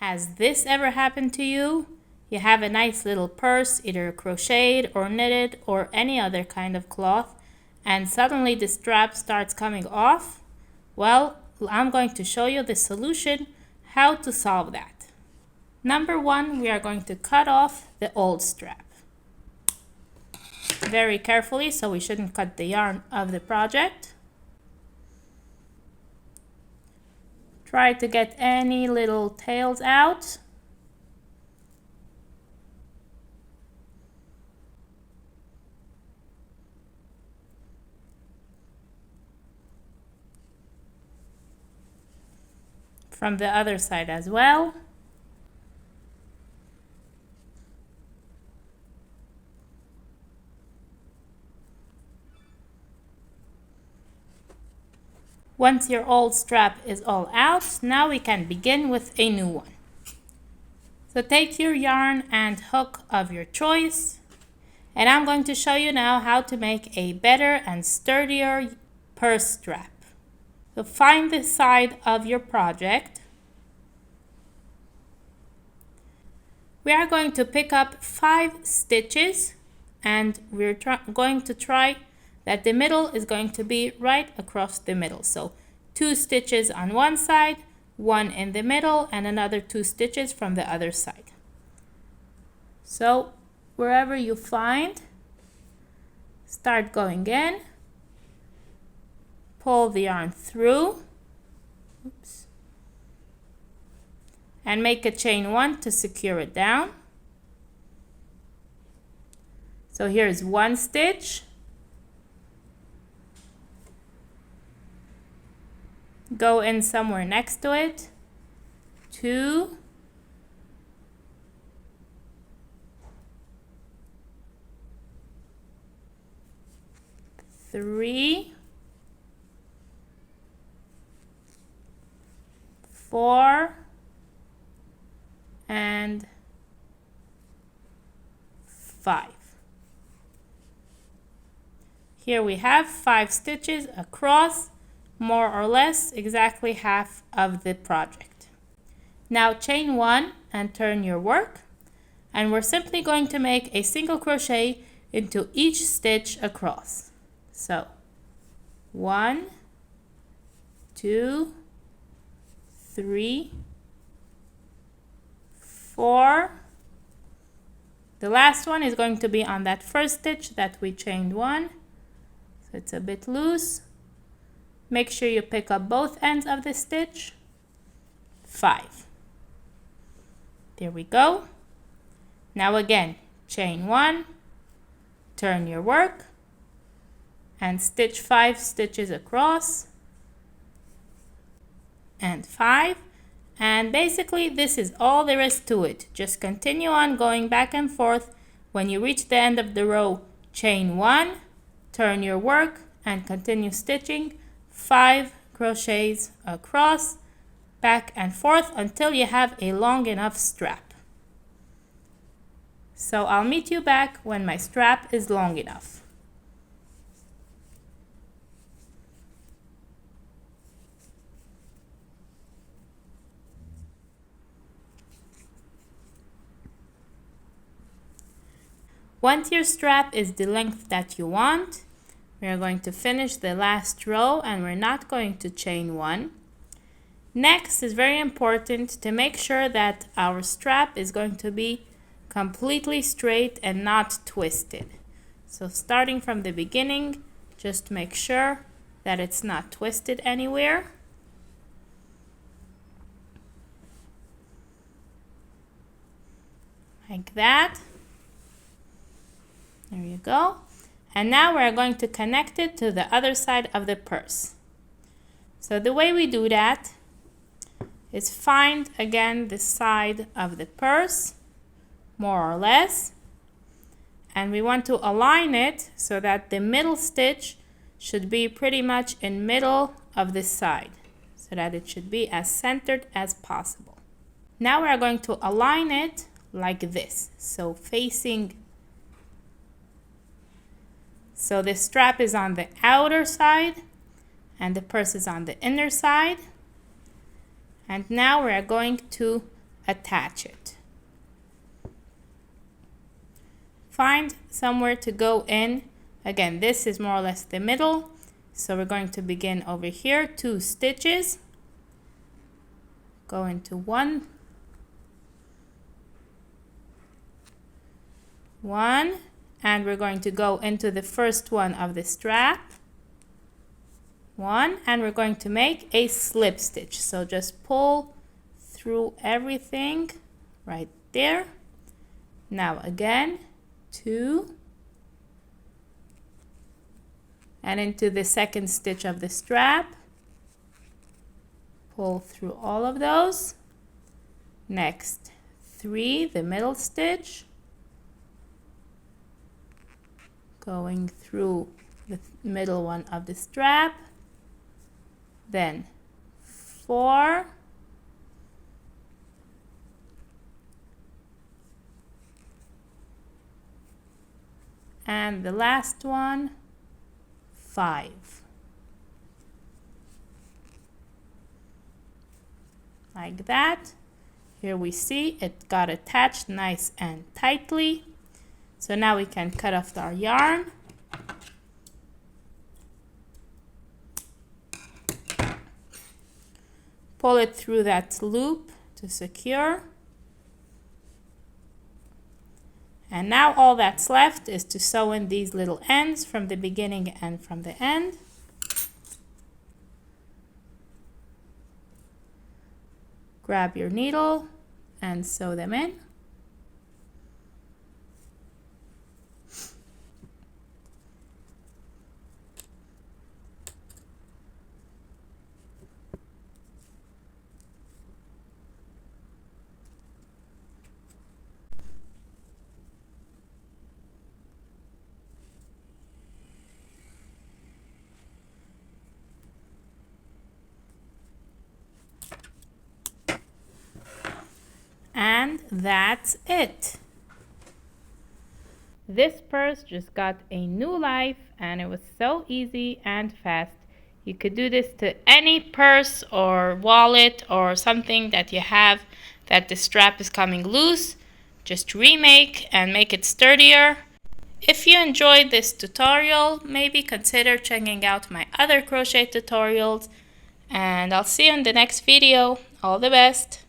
Has this ever happened to you? You have a nice little purse, either crocheted or knitted or any other kind of cloth, and suddenly the strap starts coming off? Well, I'm going to show you the solution, how to solve that. Number one, we are going to cut off the old strap. Very carefully, so we shouldn't cut the yarn of the project. Try to get any little tails out. From the other side as well. Once your old strap is all out, now we can begin with a new one. So take your yarn and hook of your choice, and I'm going to show you now how to make a better and sturdier purse strap. So find the side of your project. We are going to pick up 5 stitches, and we're going to try that the middle is going to be right across the middle. So 2 stitches on one side, 1 in the middle, and another 2 stitches from the other side. So wherever you find, start going in, pull the yarn through, and make a chain 1 to secure it down. So here's 1 stitch, go in somewhere next to it, 2, 3, 4, and 5. Here we have 5 stitches across, more or less exactly half of the project. Now chain 1 and turn your work, and we're simply going to make a single crochet into each stitch across. So 1, 2, 3, 4. The last one is going to be on that first stitch that we chained 1, so it's a bit loose. Make sure you pick up both ends of the stitch. 5. There we go. Now again, chain 1, turn your work, and stitch 5 stitches across, and 5. And basically this is all there is to it. Just continue on going back and forth. When you reach the end of the row, chain 1, turn your work, and continue stitching 5 crochets across, back and forth until you have a long enough strap. So I'll meet you back when my strap is long enough. Once your strap is the length that you want, we are going to finish the last row, and we're not going to chain 1. Next is very important to make sure that our strap is going to be completely straight and not twisted. So starting from the beginning, just make sure that it's not twisted anywhere. Like that. There you go. And now we're going to connect it to the other side of the purse. So the way we do that is find again the side of the purse, more or less, and we want to align it so that the middle stitch should be pretty much in middle of the side, so that it should be as centered as possible. Now we are going to align it like this, so facing. So the strap is on the outer side and the purse is on the inner side. And now we are going to attach it. Find somewhere to go in. Again, this is more or less the middle, so we're going to begin over here, 2 stitches, go into one, and we're going to go into the first one of the strap, 1, and we're going to make a slip stitch. So just pull through everything right there. Now again, 2, and into the second stitch of the strap, pull through all of those. Next, 3, the middle stitch, going through the middle one of the strap, then 4, and the last one, 5. Like that. Here we see it got attached nice and tightly. So now we can cut off our yarn. Pull it through that loop to secure. And now all that's left is to sew in these little ends from the beginning and from the end. Grab your needle and sew them in. And that's it. This purse just got a new life, and it was so easy and fast. You could do this to any purse or wallet or something that you have that the strap is coming loose. Just remake and make it sturdier. If you enjoyed this tutorial, maybe consider checking out my other crochet tutorials, and I'll see you in the next video. All the best!